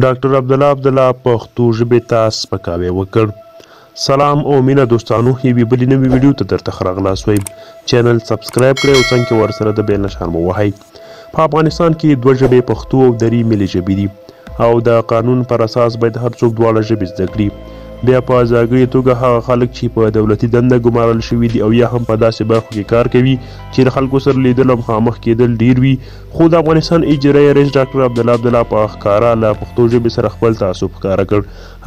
ډاکټر عبدالله پښتو ژبې ته سپکاوی وکړ. سلام او مینه دوستانو، یوې بلې نوې ویډیو ته درته راغلاست وایم. چینل سبسکرایب کړئ او څنګ کې ورسره د بیل نښان مو وهئ. په افغانستان کې دوه ژبې پښتو او دري ملي ژبې دي او د قانون پر اساس باید هر څوک دواړه ژبې زده کړي. بیا په ځانګړې توګه هغه خلک چې په دولتي دنده ګمارل شوي دي او یا هم په داسې برخو کې کار کوي چې د خلکو سره لیدل او مخامخ کېدل ډیر وي. خو د افغانستان اجرایي رئیس ډاکټر عبدالله په ښکاره له پښتو ژبې سره خپل تعصب ښکاره کړ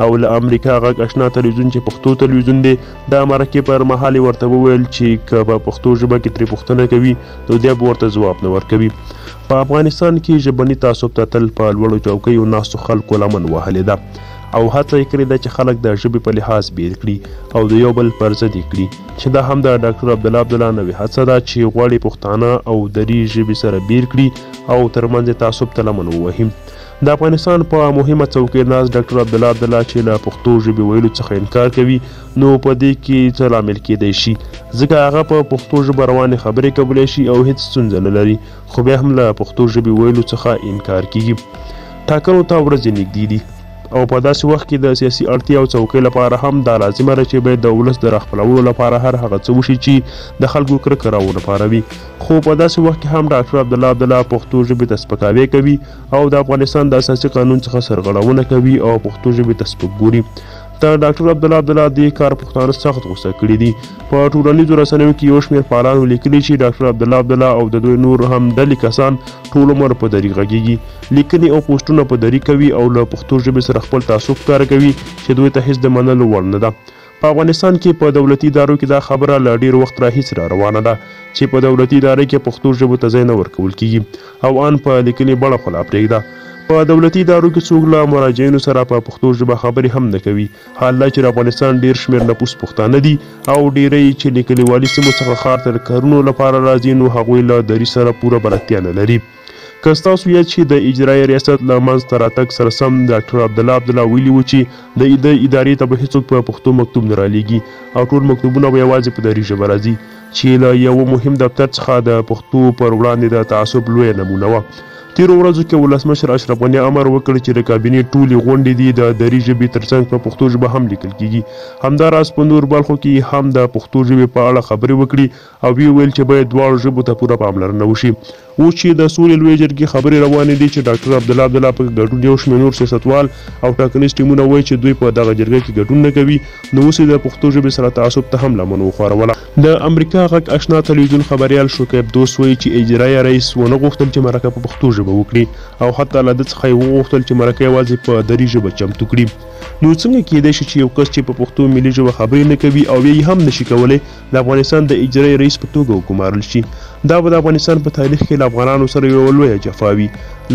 او له امریکا غږ اشنا تلویزیون چې پښتو تلویزیون دی د مرکې پر مهال یې ورته وویل چې که په پښتو ژبه کې ترې پوښتنه کوي نو دی به ورته ځواب نه ورکوي. په افغانستان کې ژبني تعصب ته تل په لوړو چوکیو ناستو خلکو لمن وهلې ده او هڅه یې کړې ده چې خلک د ژبې په لحاظ بیل کړي او د یو بل پر ضد یې کړي، چې دا هم د ډاکټر عبدالله نوې هڅه ده چې غواړي پښتانه او دري ژبې سره بیل کړي او ترمنځ یې تعصب ته لمن ووهي. د افغانستان په مهمه څوکۍ ناست ډاکټر عبدالله چې له پښتو ژبې ویلو څخه انکار کوي نو په دې کې څه لامل کیدی شي، ځکه هغه په پښتو ژبه روانې خبرې کولی شي او هیڅ ستونزه نه لري، خو بیا هم له پښتو ژبې ویلو څخه انکار کیږي. ټاکنو ته ورځې نږدې دي او په داسې وخت کې د سیاسي اړتیا او څوکۍ لپاره هم دا لازمه ده چې باید د ولس د راخپلولو لپاره هر هغه څه وشي چې د خلکو کرکه راونه پاروي. خو په داسې وخت کې هم ډاکټر عبدالله پښتو ژبې ته سپکاوی کوي او د افغانستان د اساسي قانون څخه سرغړونه کوي او پښتو ژبې ته سپک ګوري. د ډاکټر عبدالله دې کار پښتانه سخت غوسه کړي دي. په ټولنیزو رسنیو کې یو شمېر فعالانو لیکلي چې ډاکټر عبدالله او د دوی نور هم ډلې کسان ټول عمر په دري غږیږي، لیکنې او پوسټونه په دري کوي او له پښتو ژبې سره خپل تعصب ښکاره کوي چې دوی ته هیڅ د منلو وړ نه ده. په افغانستان کې په دولتي ادارو کې دا خبره له ډیر وخت راهیسې را روانه ده چې په دولتي ادارې کې پښتو ژبو ته ځای نه ورکول کیږي او ان په لیکنې بڼه خو لا پرېږده. په دولتي ادارو کې څوک له مراجعینو سره په پښتو ژبه خبرې هم نه کوي، حال دا چې د افغانستان ډیر شمېر نفوس پښتانه دي او ډیری چې له کلیوالي سیمو څخه ښار ته د کارونو لپاره راځي نو هغوی له دري سره پوره بلدتیا نه لري. که ستاسو یاد چې د اجرایي ریاست له منځته راتګ سره سم ډاکټر عبدالله ویلي و چې د ادارې ته به هیڅوک په پښتو مکتوب نه رالیږي او ټول مکتوبونه به یوازې په دري ژبه راځي، چې له یو مهم دفتر څخه د پښتو پر وړاندې د تعصب لویه نمونه وه. تیرو ورځو کې ولسمشر اشرف امر وکړ چې د کابینې ټولې غونډې دي د دري ژبې ترڅنګ په پښتو ژبه هم لیکل کیږي. همداراز په نور برخو کې هم د پښتو ژبې په اړه خبرې وکړي او ویل چې باید دواړو ژبو ته پوره پاملرنه وشي. اوس چې د سولې لویې جرګې خبرې روانې دي چې ډاکټر عبدالله په ګډون یو شمېر نور سیاستوال او ټاکنیز ټیمونه وایي چې دوی په دغه جرګه کې ګډون نه کوي، نو اوس د پښتو ژبې سره تعصب ته هم لمن وښوروله. د امریکا غږ اشنا تلویزیون خبریال شوکیب دوست وایي چې اجرایي رئیس ونه غوښتل چې مرکه په پښتو ژبه وکړي او حتی له ده څخه یې وغوښتل چې مرکه یوازې په دري ژبه چمتو کړي. نو څنګه کیدای شي چې یو کس چې په پښتو ملي ژبه خبرې نه کوي او یې هم نشي کولی د افغانستان د اجرایي رئیس په توګه وګمارل شي؟ دا به د افغانستان په تاریخ کې له افغانانو سره یوه لویه جفا وي.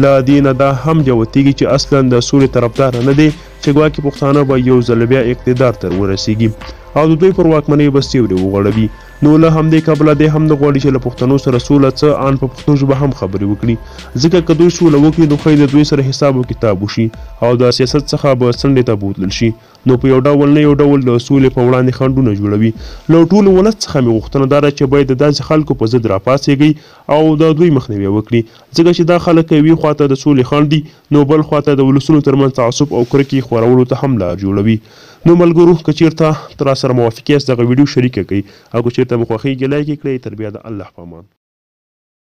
له دې نه دا هم جوتېږي چې اصلا د سولې طرفدار نه دی، چې ګواکې پښتانه به یو ځل بیا اقتدار ته ورسیږي او د دوی پر واکمنۍ به سیوري وغوړوي. نو له همدې کبله دی هم نه غواړي چې له پښتنو سره سوله څه ان په پښتو ژبه هم خبرې وکړي، ځکه که دوی سوله وکړي نو ښایي د دوی سره حساب و کتاب وشي او د سیاست څخه به څنډې ته بوتلل شي. نو په یو ډول نه یو ډول د سولې په وړاندې خنډونه جوړوي. له ټولو ولس څخه مې غوښتنه دا ده چې باید د داسې خلکو په ضد راپاڅېږئ او د دوی مخنیوی وکړي، ځکه چې دا خلک یوې خواته د سولې خنډ دي نو بل خواته د ولسونو ترمنځ تعصب او کرکې خورولو ته هم لار جوړوي. نو ملګرو، که چېرته تر سره موافق یاست دغه ویډیو شریکه کړئ او که چېرته مو خوښېږي لایک یې کړئ. تر بیا د الله په امان.